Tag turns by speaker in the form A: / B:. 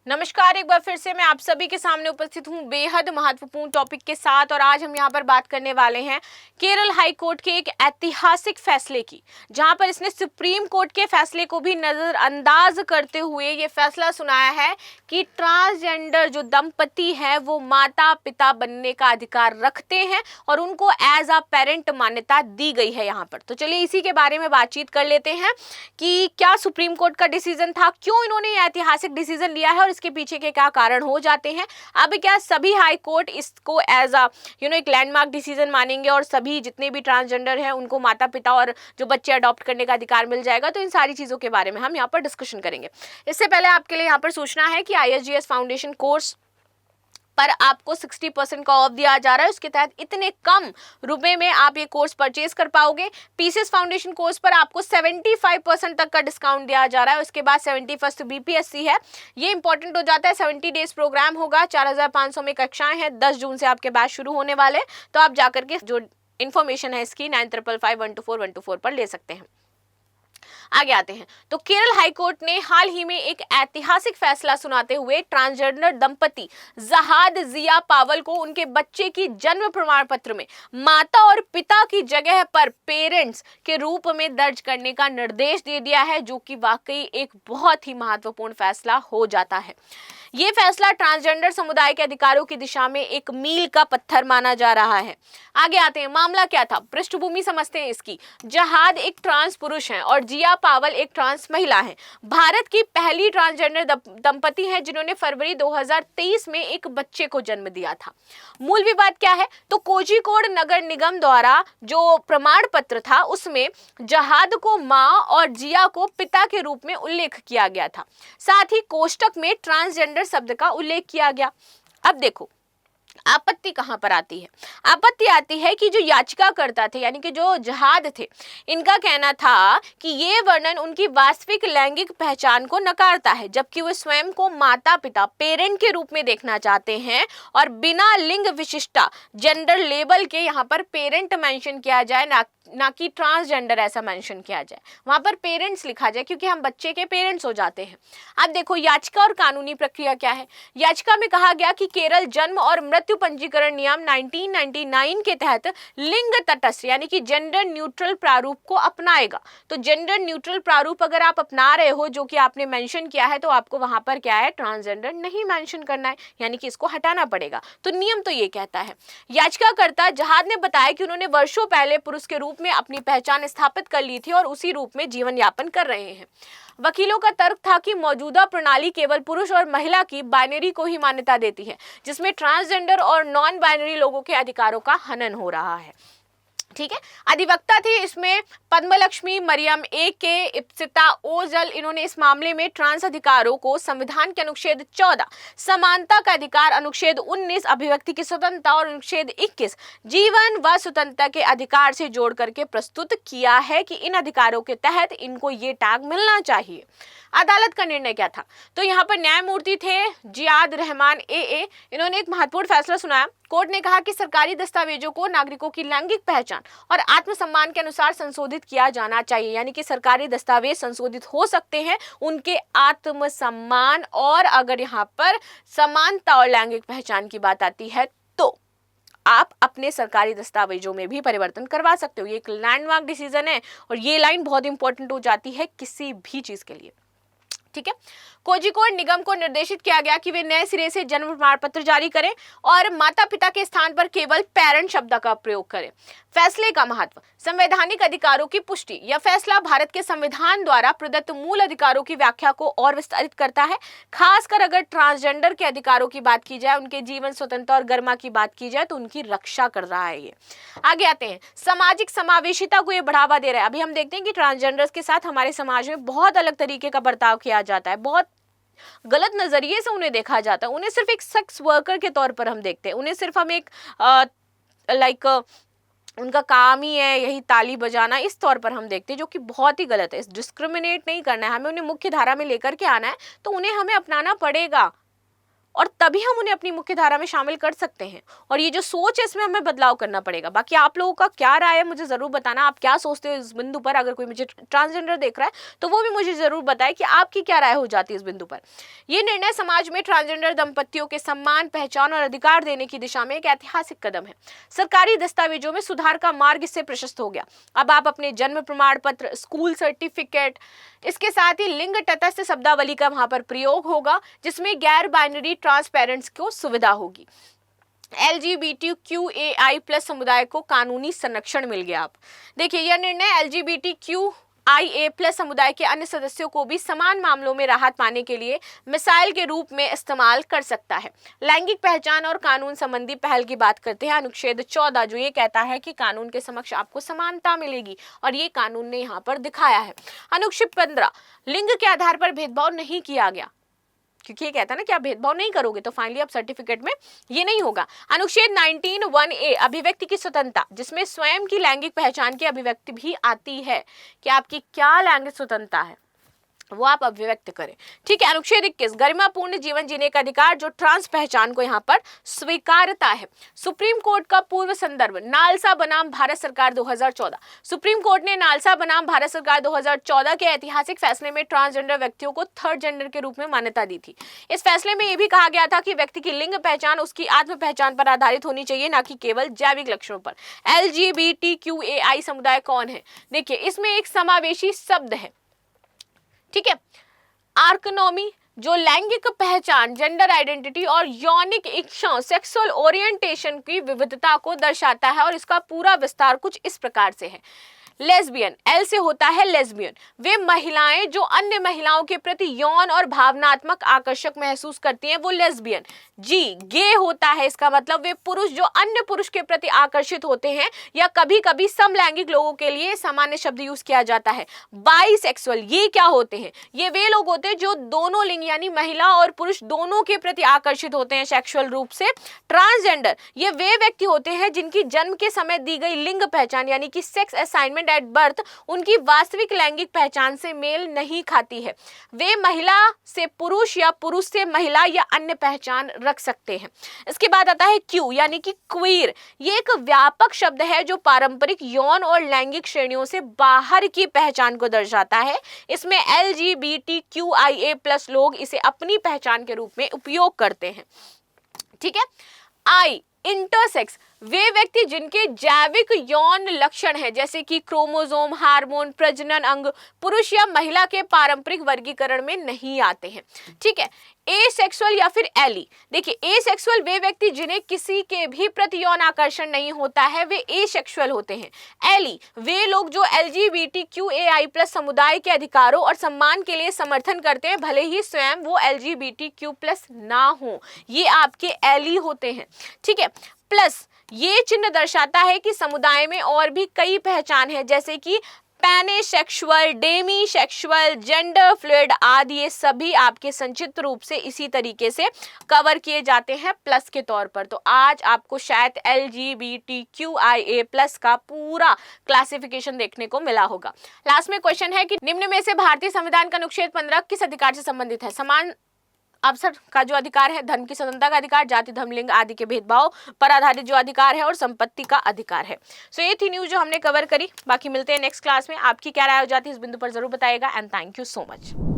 A: नमस्कार, एक बार फिर से मैं आप सभी के सामने उपस्थित हूं बेहद महत्वपूर्ण टॉपिक के साथ। और आज हम यहां पर बात करने वाले हैं केरल हाई कोर्ट के एक ऐतिहासिक फैसले की, जहां पर इसने सुप्रीम कोर्ट के फैसले को भी नजरअंदाज करते हुए ये फैसला सुनाया है कि ट्रांसजेंडर जो दंपति है वो माता पिता बनने का अधिकार रखते हैं और उनको एज अ पेरेंट मान्यता दी गई है यहाँ पर। तो चलिए इसी के बारे में बातचीत कर लेते हैं कि क्या सुप्रीम कोर्ट का डिसीजन था, क्यों इन्होंने ये ऐतिहासिक डिसीजन लिया है और इसके पीछे के क्या कारण हो जाते हैं। अब क्या सभी हाई कोर्ट इसको एज अ एक लैंडमार्क डिसीजन मानेंगे और सभी जितने भी ट्रांसजेंडर हैं उनको माता पिता और जो बच्चे अडॉप्ट करने का अधिकार मिल जाएगा? तो इन सारी चीजों के बारे में हम यहाँ पर डिस्कशन करेंगे। इससे पहले आपके लिए यहाँ पर सूचना है कि ISGS फाउंडेशन कोर्स पर आपको 60% का ऑफ दिया जा रहा है। उसके तहत इतने कम रुपए में आप ये कोर्स परचेज कर पाओगे। पीसीएस फाउंडेशन कोर्स पर आपको 75% तक का डिस्काउंट दिया जा रहा है। उसके बाद 71st BPSC है, ये इंपॉर्टेंट हो जाता है। 70 डेज प्रोग्राम होगा, 4500 में कक्षाएं हैं। 10 जून से आपके बैच शुरू होने वाले, तो आप जाकर के जो इन्फॉर्मेशन है इसकी 9555124124 पर ले सकते हैं। आगे आते हैं तो केरल हाई कोर्ट ने हाल ही में एक ऐतिहासिक फैसला सुनाते हुए ट्रांसजेंडर दंपति जहाद जिया पावल को उनके बच्चे की जन्म प्रमाण पत्र में माता और पिता की जगह पर पेरेंट्स के रूप में दर्ज करने का निर्देश दे दिया है, जो कि वाकई एक बहुत ही महत्वपूर्ण फैसला हो जाता है। ये फैसला ट्रांसजेंडर समुदाय के अधिकारों की दिशा में एक मील का पत्थर माना जा रहा है। आगे आते हैं, मामला क्या था, पृष्ठभूमि समझते हैं इसकी। जहाद एक ट्रांस पुरुष हैं और जिया पावल एक ट्रांस महिला हैं। भारत की पहली ट्रांसजेंडर दंपति हैं जिन्होंने फरवरी 2023 में एक बच्चे को जन्म दिया था। मूल विवाद क्या है, तो कोझिकोड नगर निगम द्वारा जो प्रमाण पत्र था उसमें जहाद को मां और जिया को पिता के रूप में उल्लेख किया गया था। साथ ही कोष्टक में ट्रांसजेंडर शब्द का उल्लेख किया गया। अब देखो आपत्ति कहां पर आती है। आपत्ति आती है कि जो याचिकाकर्ता थे यानी कि जो जहाद थे, इनका कहना था कि ये वर्णन उनकी वास्तविक लैंगिक पहचान को नकारता है, जबकि वे स्वयं को माता पिता पेरेंट के रूप में देखना चाहते हैं और बिना लिंग विशिष्टता जेंडर लेबल के यहाँ पर पेरेंट मेंशन किया जाए, ना कि ट्रांसजेंडर ऐसा मेंशन किया जाए। वहां पर पेरेंट्स लिखा जाए क्योंकि हम बच्चे के पेरेंट्स हो जाते हैं। अब देखो याचिका और कानूनी प्रक्रिया क्या है। याचिका में कहा गया कि केरल जन्म और मृत्यु पंजीकरण नियम 1999 के तहत लिंग तटस्थ यानी कि जेंडर न्यूट्रल प्रारूप को अपनाएगा। तो जेंडर न्यूट्रल प्रारूप अगर आप अपना रहे हो जो कि आपने मेंशन किया है, तो आपको वहां पर क्या है, ट्रांसजेंडर नहीं मेंशन करना है, यानी कि इसको हटाना पड़ेगा। तो नियम तो ये कहता है। याचिकाकर्ता जहाद ने बताया कि उन्होंने वर्षों पहले पुरुष के रूप में अपनी पहचान स्थापित कर ली थी और उसी रूप में जीवन यापन कर रहे हैं। वकीलों का तर्क था कि मौजूदा प्रणाली केवल पुरुष और महिला की बाइनरी को ही मान्यता देती है, जिसमें ट्रांसजेंडर और नॉन बाइनरी लोगों के अधिकारों का हनन हो रहा है। ठीक है, अधिवक्ता थे इसमें पद्मलक्ष्मी मरियम के इप्सिता ओजल। इन्होंने इस मामले में ट्रांस अधिकारों को संविधान के अनुच्छेद 14 समानता का अधिकार, अनुच्छेद 19 अभिव्यक्ति की स्वतंत्रता और अनुच्छेद 21 जीवन व स्वतंत्रता के अधिकार से जोड़ करके प्रस्तुत किया है कि इन अधिकारों के तहत इनको ये टैग मिलना चाहिए। अदालत का निर्णय क्या था, तो यहाँ पर न्यायमूर्ति थे जियाद रहमान AA। इन्होंने एक महत्वपूर्ण फैसला सुनाया। कोर्ट ने कहा कि सरकारी दस्तावेजों को नागरिकों की लैंगिक पहचान और आत्मसम्मान के अनुसार संशोधित किया जाना चाहिए, यानी कि सरकारी दस्तावेज संशोधित हो सकते हैं उनके आत्मसम्मान और अगर यहाँ पर समानता और लैंगिक पहचान की बात आती है तो आप अपने सरकारी दस्तावेजों में भी परिवर्तन करवा सकते हो। ये एक लैंडमार्क डिसीजन है और ये लाइन बहुत इंपॉर्टेंट हो जाती है किसी भी चीज के लिए। ठीक है, कोझिकोड निगम को निर्देशित किया गया कि वे नए सिरे से जन्म प्रमाण पत्र जारी करें और माता पिता के स्थान पर केवल पेरेंट शब्द का प्रयोग करें। फैसले का महत्व, संवैधानिक अधिकारों की पुष्टि। यह फैसला भारत के संविधान द्वारा प्रदत्त मूल अधिकारों की व्याख्या को और विस्तारित करता है, खासकर अगर ट्रांसजेंडर के अधिकारों की बात की जाए, उनके जीवन स्वतंत्रता और गरिमा की बात की जाए तो उनकी रक्षा कर रहा है ये। आगे आते हैं, सामाजिक समावेशिता को ये बढ़ावा दे रहा है। अभी हम देखते हैं कि ट्रांसजेंडर्स के साथ हमारे समाज में बहुत अलग तरीके का बर्ताव किया जाता है, बहुत गलत नजरिए से उन्हें देखा जाता है। उन्हें सिर्फ एक सेक्स वर्कर के तौर पर हम देखते हैं, उन्हें सिर्फ हम एक उनका काम ही है यही ताली बजाना, इस तौर पर हम देखते हैं, जो कि बहुत ही गलत है। इस डिस्क्रिमिनेट नहीं करना है, हमें उन्हें मुख्य धारा में लेकर के आना है, तो उन्हें हमें अपनाना पड़ेगा। और तभी हम उन्हें अपनी मुख्य धारा में शामिल कर सकते हैं। और ये जो सोच है इसमें हमें बदलाव करना पड़ेगा। बाकी आप लोगों का क्या राय है मुझे जरूर बताना, आप क्या सोचते हो इस बिंदु पर। अगर कोई मुझे ट्रांसजेंडर देख रहा है तो वो भी मुझे जरूर बताए कि आपकी क्या राय हो जाती है इस बिंदु पर। ये निर्णय समाज में ट्रांसजेंडर दंपतियों के सम्मान, पहचान और अधिकार देने की दिशा में एक ऐतिहासिक कदम है। सरकारी दस्तावेजों में सुधार का मार्ग इससे प्रशस्त हो गया। अब आप अपने जन्म प्रमाण पत्र, स्कूल सर्टिफिकेट, इसके साथ ही लिंग तटस्थ शब्दावली का वहां पर प्रयोग होगा, जिसमें गैर बाइनरी ट्रांसपेरेंट्स को सुविधा होगी। LGBTQAI+ समुदाय को कानूनी संरक्षण मिल गया। अब देखिए यह निर्णय LGBTQIA+ समुदाय के अन्य सदस्यों को भी समान मामलों में राहत पाने के लिए मिसाइल के रूप में इस्तेमाल कर सकता है। लैंगिक पहचान और कानून संबंधी पहल की बात करते हैं। अनुच्छेद 14 जो ये कहता है कि कानून के समक्ष आपको समानता मिलेगी, और ये कानून ने यहाँ पर दिखाया है। अनुच्छेद 15 लिंग के आधार पर भेदभाव नहीं किया गया, क्योंकि ये कहता है ना कि आप भेदभाव नहीं करोगे तो फाइनली आप सर्टिफिकेट में ये नहीं होगा। अनुच्छेद 19(1)(a) अभिव्यक्ति की स्वतंत्रता, जिसमें स्वयं की लैंगिक पहचान की अभिव्यक्ति भी आती है कि आपकी क्या लैंगिक स्वतंत्रता है वो आप अभिव्यक्त करें। ठीक है। अनुच्छेद 21 गरिमापूर्ण जीवन जीने का अधिकार, जो ट्रांस पहचान को यहाँ पर स्वीकारता है। सुप्रीम कोर्ट का पूर्व संदर्भ नालसा बनाम भारत सरकार 2014। सुप्रीम कोर्ट ने नालसा बनाम भारत सरकार 2014 के ऐतिहासिक फैसले में ट्रांसजेंडर व्यक्तियों को थर्ड जेंडर के रूप में मान्यता दी थी। इस फैसले में यह भी कहा गया था कि व्यक्ति की लिंग पहचान उसकी आत्म पहचान पर आधारित होनी चाहिए, न कि केवल जैविक लक्षणों पर। LGBTQAI समुदाय कौन है? देखिए इसमें एक समावेशी शब्द है, ठीक है। आर्कनॉमी, जो लैंगिक पहचान, जेंडर आइडेंटिटी और यौनिक इच्छाओं, सेक्सुअल ओरिएंटेशन की विविधता को दर्शाता है, और इसका पूरा विस्तार कुछ इस प्रकार से है। लेस्बियन, एल से होता है लेस्बियन, वे महिलाएं जो अन्य महिलाओं के प्रति यौन और भावनात्मक आकर्षक महसूस करती हैं, वो लेस्बियन। जी, गे होता है, इसका मतलब वे पुरुष जो अन्य पुरुष के प्रति आकर्षित होते हैं, या कभी कभी समलैंगिक लोगों के लिए सामान्य शब्द यूज किया जाता है। बाइसेक्सुअल, ये क्या होते हैं? ये वे लोग होते हैं जो दोनों लिंग यानी महिला और पुरुष दोनों के प्रति आकर्षित होते हैं सेक्सुअल रूप से। ट्रांसजेंडर, ये वे व्यक्ति होते हैं जिनकी जन्म के समय दी गई लिंग पहचान यानी कि सेक्स असाइनमेंट एट बर्थ उनकी वास्तविक लैंगिक पहचान से मेल नहीं खाती है। वे महिला से पुरुष या पुरुष से महिला या अन्य पहचान रख सकते हैं। इसके बाद आता है क्यू यानी कि क्वीर। ये एक व्यापक शब्द है जो पारंपरिक यौन और लैंगिक श्रेणियों से बाहर की पहचान को दर्शाता है। इसमें LGBTQIA+ लोग इसे अपनी पहचान के रूप में उपयोग करते हैं। ठीक है। आई, इंटरसेक्स, वे व्यक्ति जिनके जैविक यौन लक्षण हैं जैसे कि क्रोमोसोम, हार्मोन, प्रजनन अंग पुरुष या महिला के पारंपरिक वर्गीकरण में नहीं आते हैं। ठीक है। एसेक्सुअल या फिर एली, देखिए एसेक्सुअल वे व्यक्ति जिन्हें किसी के भी प्रति यौन आकर्षण नहीं होता है, वे एसेक्सुअल होते हैं। एली, वे लोग जो LGBTQAI+ समुदाय के अधिकारों और सम्मान के लिए समर्थन करते हैं, भले ही स्वयं वो LGBTQ+ ना हो, ये आपके एली होते हैं। ठीक है। प्लस ये चिन्ह दर्शाता है कि समुदाय में और भी कई पहचान है, जैसे कि पैनेसेक्सुअल, डेमीसेक्सुअल, जेंडर फ्लूइड आदि, ये सभी आपके संक्षिप्त रूप से इसी तरीके से कवर किए जाते हैं प्लस के तौर पर। तो आज आपको शायद LGBTQIA+ का पूरा क्लासिफिकेशन देखने को मिला होगा। लास्ट में क्वेश्चन है कि निम्न में से भारतीय संविधान का अनुच्छेद 15 किस अधिकार से संबंधित है? समान अवसर का जो अधिकार है, धर्म की स्वतंत्रता का अधिकार, जाति धर्म लिंग आदि के भेदभाव पर आधारित जो अधिकार है, और संपत्ति का अधिकार है। सो ये थी न्यूज जो हमने कवर करी। बाकी मिलते हैं नेक्स्ट क्लास में। आपकी क्या राय हो जाती है इस बिंदु पर जरूर बताइएगा। And thank you so much.